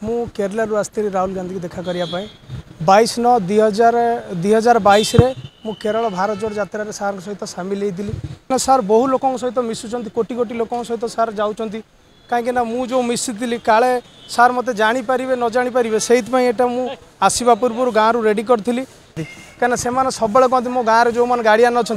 मु केरल आसती राहुल गांधी की देखा करने 22/9/2022 मु केरल भारत जोड़ यात्रा सार सहित सामिल होती सार बहु लोक सहित मिशुं कोटी कोटी लोक सहित सार जाऊँच कहीं जो मिसी काले सार मत जापर न जापर से आसवा पूर्व गाँव रेडी करी कहीं से सब कहते मो गाँव जो मैंने गार्डियन अच्छा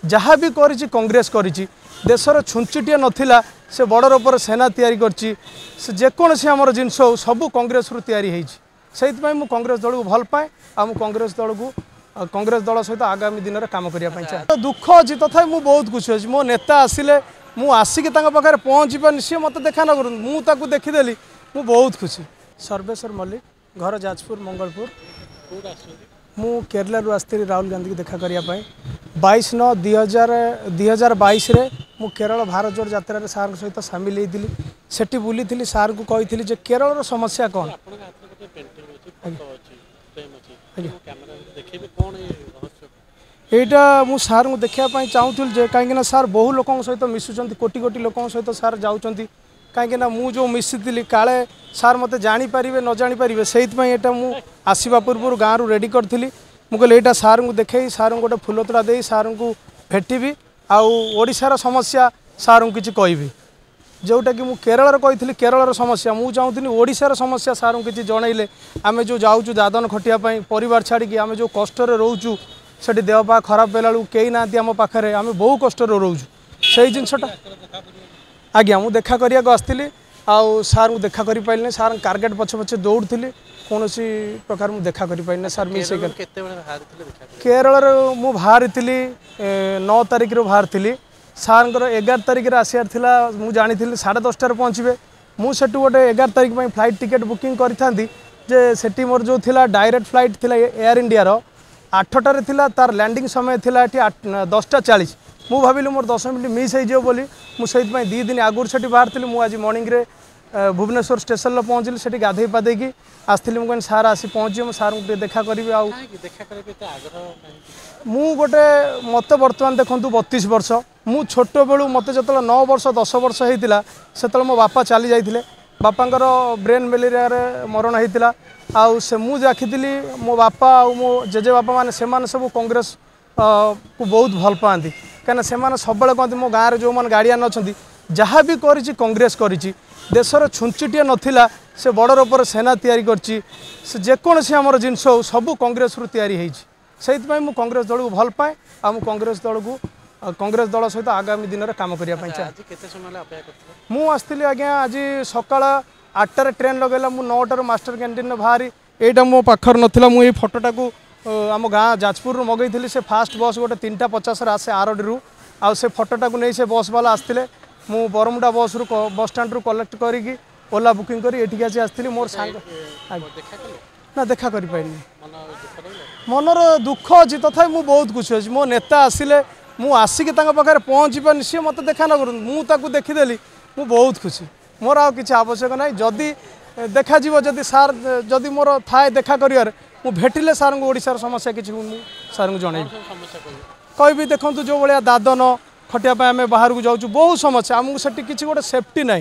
जहाँ भी करी कांग्रेस करी देशर छुंचुटिया नथिला से बड़र पर सेना तैयारी करची से जेकोसी आमर जिनस हो सब कांग्रेस रु तैयारी से कांग्रेस दल को भल पाए आ कांग्रेस दल को कांग्रेस दल सहित आगामी दिन में काम करने चाहे दुख अच्छी तथा मुझे बहुत खुशी अच्छी मो नेता आसिले मुझे आसिक पाखे पहुँची पानी सी मत देखा न कर मुझे देखीदेली मुझे बहुत खुशी। सर्वेश्वर मल्लिक घर जाजपुर मंगलपुर मु केरल आसती राहुल गांधी की देखा करने 22/9/2022 मु केरल भारत जोड़ यात्रा सार सहित सामिल होती सेठी बुली सार को कही केरल समस्या कौन यहाँ मु सार को देखापी चाहूली कहीं सार बहु लोक सहित मिशुं कोटी कोटी लोक सहित सार जाऊँच कहीं जो मिसी काले सार मत जापर न जापर से आसवा पूर्व गाँव रेडी करी मुझे यहाँ सार को देखे सार गोटे फुलतोड़ा दे सार को भेटी आशार समस्या सार को किसी कहि जोटा कि केरल कही केरल समस्या मुझे चाहूँगी ओडिशार समस्या सार को किसी जनइले आम जो जाऊँ दादन खटियापाई परिवार छाड़ी आम जो कष्ट रोचु से देहपा खराब बेला कई ना आम पाखे आम बहु कष्ट रोचु से जिनसटा आज्ञा मुझे देखा करने को आसती आउ सार को देखा कर पारे सार टार्गेट पछे पछे दौड़ी कौन प्रकार मुझे देखा कर पारे सार मिस केरल मु बाहरी 9 तारिख बाहर थी सार 11 तारिख आसार था मुझे जानी 10:30 पहुँचे मुझे गोटे 11 तारिख में फ्लाइट टिकेट बुकिंग करी मोर जो थिला डायरेक्ट फ्लाइट थिला एयर इंडिया 8टार थिला तार लैंडिंग समय थिला 10:40 मु भाविली मोर 10 मिनट मिस हो बोली मुझे 2 दिन आगुरी से बाहर थी मुझे आज मॉर्निंग रे भुवनेश्वर स्टेशन पहुँचली से गाधे पादेकी आसती मुझे सार आसी पहुँचे सार को देखा करी मु गोटे मत बर्तमान देखूँ 32 वर्ष मु छोट बेलू मत जो 9 वर्ष 10 वर्ष होता से मो बापा चली जाते बापांकर ब्रेन मेलेरिया मरण होता आउ से मुझे देखी मो बापा आ मो जेजे बापा मैंने सब कांग्रेस को बहुत भल पाती कहीं से सब कहते मो गाँव जो मैंने गार्डियन अच्छा जहाँ भी करी कांग्रेस करी देशर छुंचुटिया नथिला से बड़र पर सेना तैयारी करची से जेकोसी आमर जिनस हो सब कांग्रेस रु तैयारी से कांग्रेस दल को भल पाए आ कांग्रेस दल को कांग्रेस दल सहित आगामी दिन में काम करने चाहे मुझे आसती आज्ञा आज सकाल 8टार ट्रेन लगेगा मुझे 9टार मास्टर कैंटीन बाहरी यहाँ मो पाखर नाला मुझे फटोटा को आम गाँ जाजपुर मगई से फास्ट बस गोटे 3:50 आसे आरडी आ से फटोटा को नहीं से बस वाला आसते मु बरमुडा बस स्टाण्ड रू कलेक्ट करी ओला बुकिंग करी एठी आसी आसती मोर सांग ना देखा कर मनर दुख अच्छी तथा मुझे बहुत खुशी अच्छी मो नेता आसिले मुझे आसिक पाखे पहुँची पानी सी मत देखा न कर मुझे देखीदेली मुझे बहुत खुशी मोर आ कि आवश्यक ना जदि देखा जदि सार जदि मोर थाए देखा कर भेटिले सार को ओडिशार समस्या किसी सार को जन कहि देखूँ जो भाया दादन खटियापाई आम बाहर को जाऊँ बहुत समस्या आमको से किसी गोटे सेफ्टी ना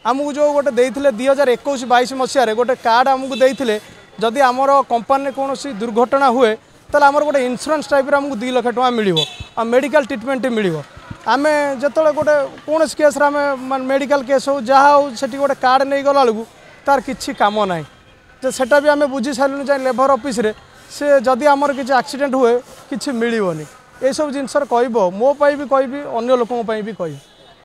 आमको जो गोटे देते 2021-22 मसीह गोटे कार्ड आमको देते जदि आमर कंपानी कौन दुर्घटना हुए तो आमर गोटे इन्शुरांस टाइप आमको 2 लाख टଙ୍କା मिल आ मेडिकल ट्रिटमेंट मिल आम जो गोटे कौन केस मेडिकल केस हो जहाँ हो से गोटे कार्ड नहीं गला बेलू तार किसी कम ना तो सेटा भी आम बुझी सारूँ जाए लेबर ऑफिस रे से जदि आमर किसी एक्सीडेंट हुए किसी मिलनी ये सब जिनस कह मोपाई भी कहि अन्य लोकों भी कहि।